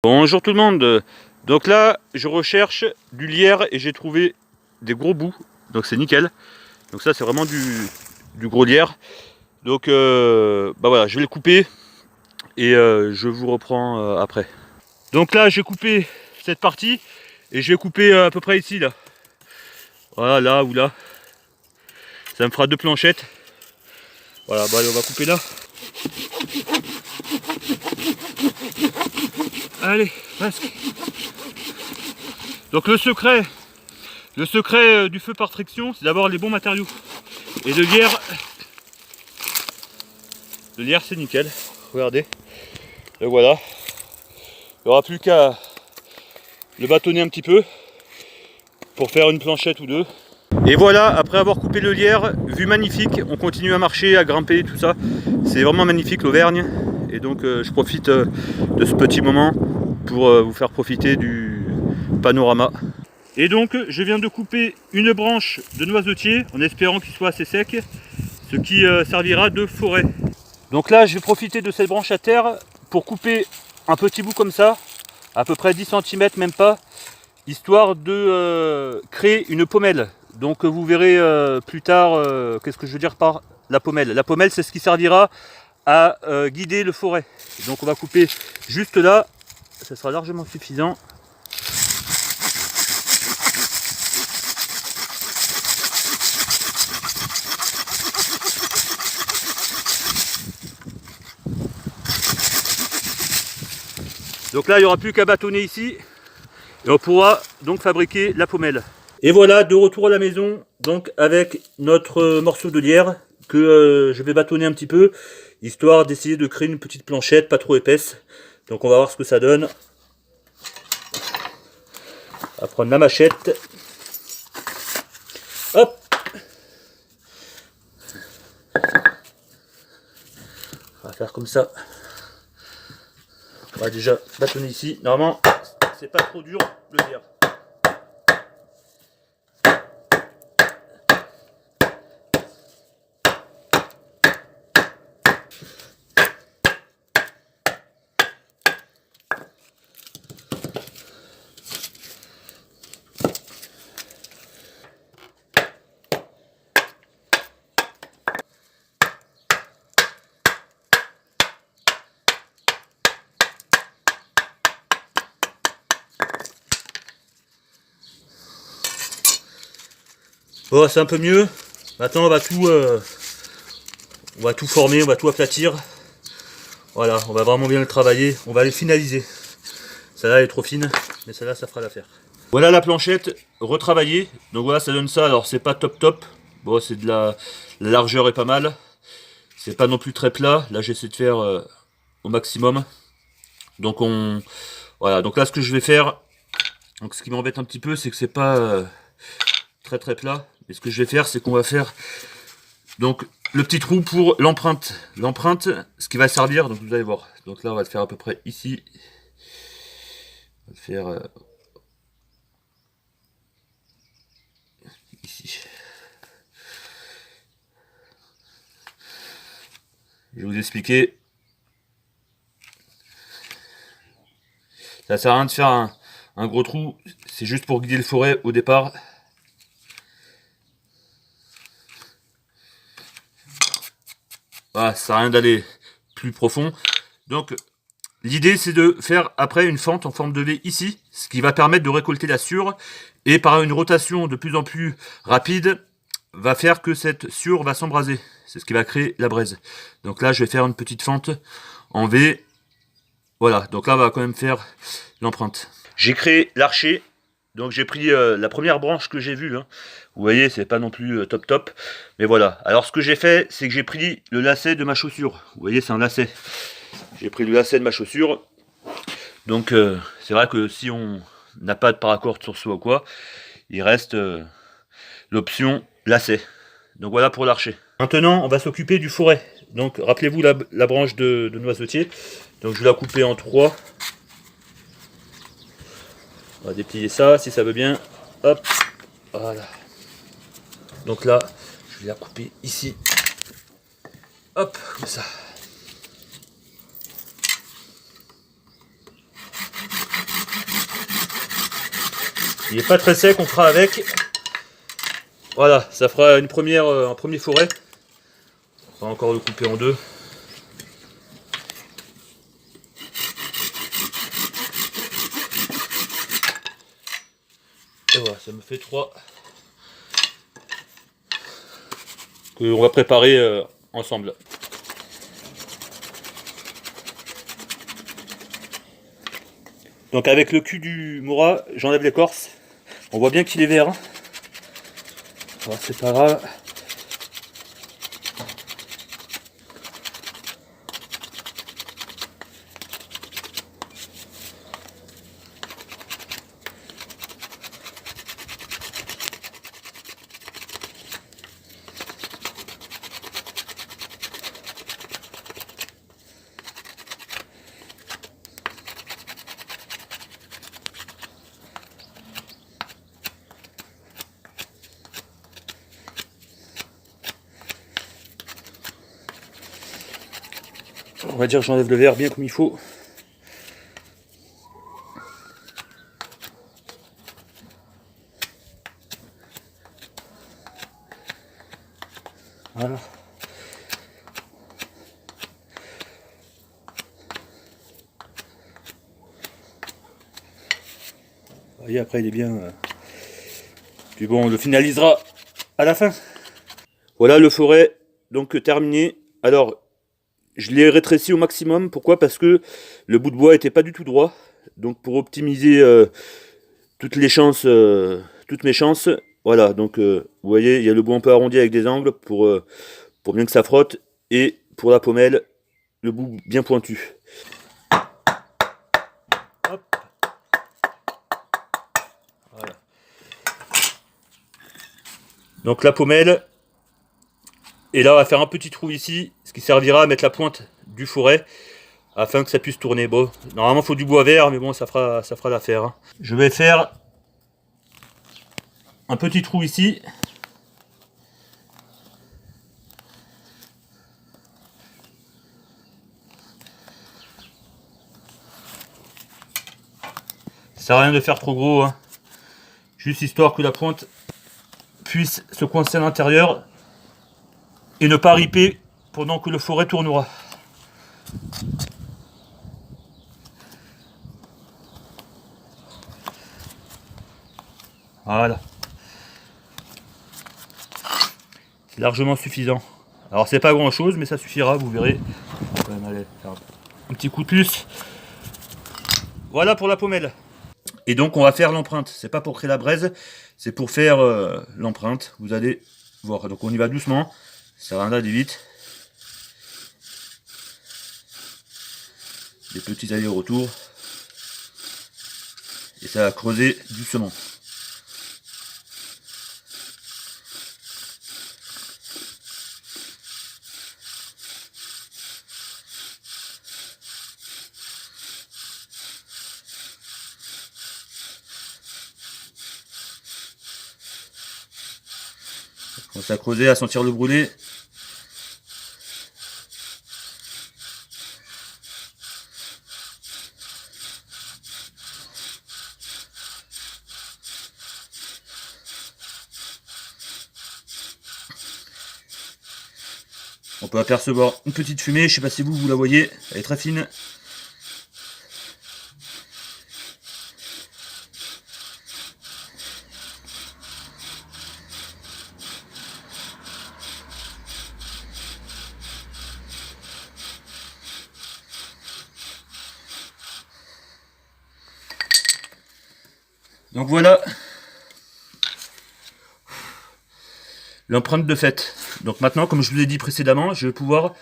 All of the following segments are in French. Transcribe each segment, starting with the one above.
Bonjour tout le monde. Donc là je recherche du lierre et j'ai trouvé des gros bouts, donc c'est nickel. Donc ça c'est vraiment du gros lierre. Donc bah voilà, je vais le couper et je vous reprends après. Donc là j'ai coupé cette partie et je vais couper à peu près ici là. Voilà, là ou là. Ça me fera deux planchettes. Voilà, bah allez, on va couper là. Allez, presque. Donc le secret du feu par friction, c'est d'avoir les bons matériaux. Et le lierre c'est nickel. Regardez. Et voilà. Il n'y aura plus qu'à le bâtonner un petit peu pour faire une planchette ou deux. Et voilà, après avoir coupé le lierre, vue magnifique, on continue à marcher, à grimper, tout ça. C'est vraiment magnifique l'Auvergne. Et donc je profite de ce petit moment pour vous faire profiter du panorama. Et donc je viens de couper une branche de noisetier en espérant qu'il soit assez sec, ce qui servira de forêt. Donc là je vais profiter de cette branche à terre pour couper un petit bout comme ça, à peu près 10 cm, même pas, histoire de créer une pommelle. Donc vous verrez plus tard qu'est-ce que je veux dire par la pommelle. La pommelle c'est ce qui servira à guider le forêt. Donc on va couper juste là, ça sera largement suffisant. Donc là il n'y aura plus qu'à bâtonner ici et on pourra donc fabriquer la pommelle. Et voilà, de retour à la maison, donc avec notre morceau de lierre que je vais bâtonner un petit peu, histoire d'essayer de créer une petite planchette, pas trop épaisse. Donc on va voir ce que ça donne. On va prendre la machette. Hop. On va faire comme ça. On va déjà bâtonner ici. Normalement, c'est pas trop dur le lierre. Bon, c'est un peu mieux. Maintenant, on va tout former, on va tout aplatir. Voilà, on va vraiment bien le travailler. On va le finaliser. Celle-là elle est trop fine, mais celle-là, ça fera l'affaire. Voilà la planchette retravaillée. Donc voilà, ça donne ça. Alors, c'est pas top. Bon, c'est de la largeur est pas mal. C'est pas non plus très plat. Là, j'essaie de faire au maximum. Donc, voilà. Donc là, ce que je vais faire. Donc, ce qui m'embête un petit peu, c'est que c'est pas très plat. Et ce que je vais faire, c'est qu'on va faire donc le petit trou pour l'empreinte. L'empreinte, ce qui va servir, donc vous allez voir. Donc là, on va le faire à peu près ici. On va le faire ici. Je vais vous expliquer. Ça sert à rien de faire un gros trou. C'est juste pour guider le forêt au départ. Voilà, ça sert à rien d'aller plus profond. Donc l'idée c'est de faire après une fente en forme de V ici, ce qui va permettre de récolter la sure, et par une rotation de plus en plus rapide, va faire que cette sure va s'embraser. C'est ce qui va créer la braise. Donc là je vais faire une petite fente en V. Voilà, donc là on va quand même faire l'empreinte. J'ai créé l'archer, donc j'ai pris la première branche que j'ai vue. Hein. Vous voyez, c'est pas non plus top. Mais voilà, alors ce que j'ai fait, c'est que j'ai pris le lacet de ma chaussure. Vous voyez, c'est un lacet. J'ai pris le lacet de ma chaussure. Donc c'est vrai que si on n'a pas de paracord sur soi ou quoi, il reste l'option lacet. Donc voilà pour l'archer. Maintenant on va s'occuper du forêt. Donc rappelez-vous la branche de noisetier. Donc je vais la couper en 3. On va déplier ça si ça veut bien. Hop. Voilà. Donc là, je vais la couper ici. Hop, comme ça. Il n'est pas très sec, on fera avec. Voilà, ça fera un premier fourré. On va encore le couper en deux. Et voilà, ça me fait 3 qu'on va préparer ensemble. Donc avec le cul du Mora, j'enlève l'écorce. On voit bien qu'il est vert. Voilà, c'est pas grave. On va dire que j'enlève le verre bien comme il faut. Voilà. Vous voyez, après il est bien. Puis bon, on le finalisera à la fin. Voilà le forêt, donc terminé. Alors, je l'ai rétréci au maximum. Pourquoi? Parce que le bout de bois était pas du tout droit. Donc pour optimiser toutes les chances, toutes mes chances, voilà. Donc vous voyez, il y a le bout un peu arrondi avec des angles pour bien que ça frotte. Et pour la pommelle, le bout bien pointu. Hop. Voilà. Donc la pommelle. Et là, on va faire un petit trou ici, ce qui servira à mettre la pointe du fourret afin que ça puisse tourner. Bon, normalement, il faut du bois vert, mais bon, ça fera l'affaire. Hein. Je vais faire un petit trou ici. Ça sert à rien de faire trop gros, hein. Juste histoire que la pointe puisse se coincer à l'intérieur et ne pas riper pendant que le fourret tournera. Voilà. C'est largement suffisant. Alors c'est pas grand chose, mais ça suffira, vous verrez. On va quand même aller faire un petit coup de plus. Voilà pour la pommelle. Et donc on va faire l'empreinte. C'est pas pour créer la braise, c'est pour faire l'empreinte. Vous allez voir. Donc on y va doucement. Ça va aller vite. Des petits allers-retours. Et ça va creuser doucement. Ça commence à creuser, à sentir le brûler. On peut apercevoir une petite fumée, je sais pas si vous la voyez, elle est très fine. Donc voilà l'empreinte de fait. Donc maintenant, comme je vous l'ai dit précédemment, je vais pouvoir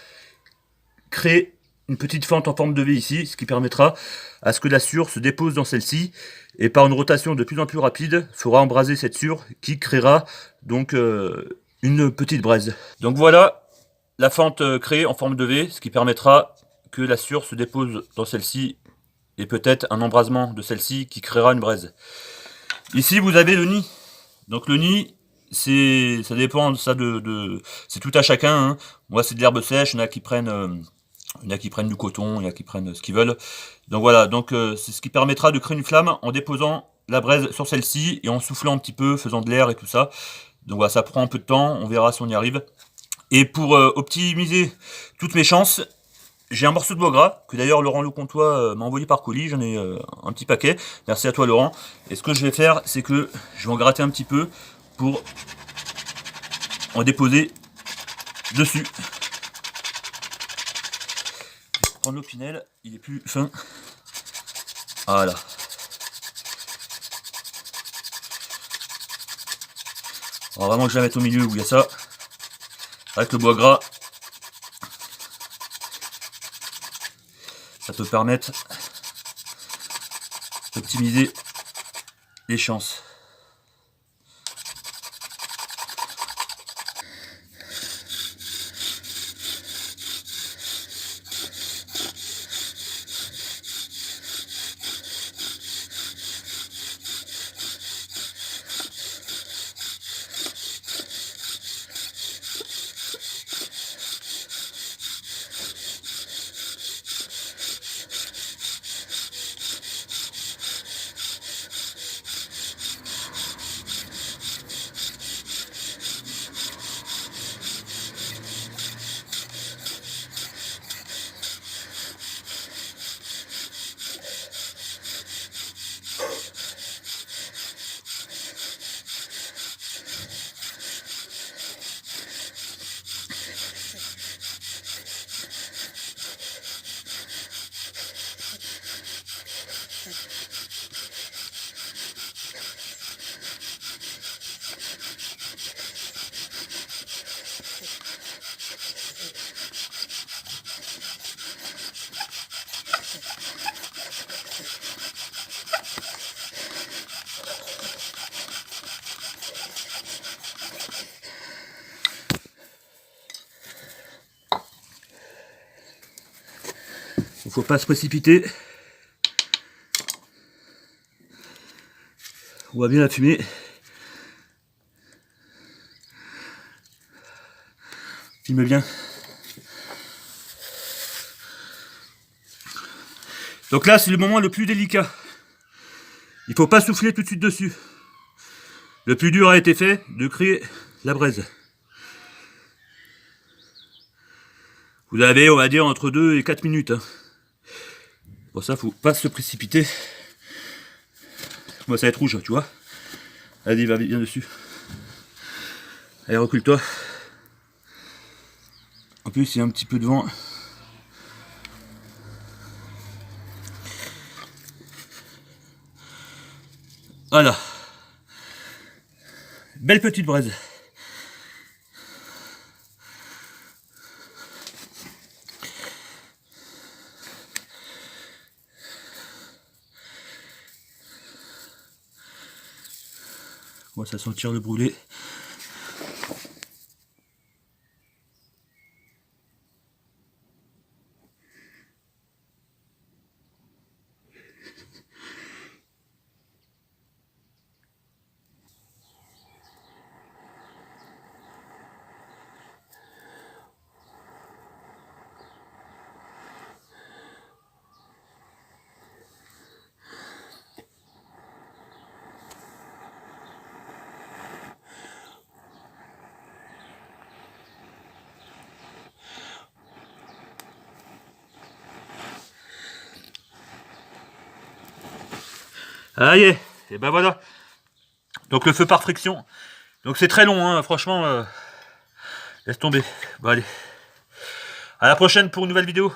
créer une petite fente en forme de V ici, ce qui permettra à ce que la sciure se dépose dans celle-ci et par une rotation de plus en plus rapide fera embraser cette sciure qui créera donc une petite braise. Donc voilà la fente créée en forme de V, ce qui permettra que la sciure se dépose dans celle-ci et peut-être un embrasement de celle-ci qui créera une braise. Ici vous avez le nid. Donc le nid, ça dépend de ça c'est tout à chacun. Hein. Moi c'est de l'herbe sèche, il y en a qui prennent du coton, il y en a qui prennent ce qu'ils veulent. Donc voilà, donc c'est ce qui permettra de créer une flamme en déposant la braise sur celle-ci et en soufflant un petit peu, faisant de l'air et tout ça. Donc voilà, ça prend un peu de temps, on verra si on y arrive. Et pour optimiser toutes mes chances, j'ai un morceau de bois gras, que d'ailleurs Laurent Le Comtois m'a envoyé par colis, j'en ai un petit paquet. Merci à toi Laurent. Et ce que je vais faire, c'est que je vais en gratter un petit peu pour en déposer dessus. Je vais prendre l'opinel, il est plus fin. Voilà. Alors vraiment que je la mette au milieu où il y a ça. Avec le bois gras, ça peut permettre d'optimiser les chances. Il faut pas se précipiter. On voit bien la fumée. Filme bien. Donc là, c'est le moment le plus délicat. Il faut pas souffler tout de suite dessus. Le plus dur a été fait, de créer la braise. Vous avez, on va dire, entre 2 et 4 minutes. Pour ça, faut pas se précipiter. Moi, ça va être rouge, tu vois. Allez, va bien dessus. Allez, recule-toi. En plus, il y a un petit peu de vent. Voilà. Belle petite braise. On va sentir le brûler. Allez, et ben voilà. Donc le feu par friction. Donc c'est très long, hein, franchement. Laisse tomber. Bon allez. À la prochaine pour une nouvelle vidéo.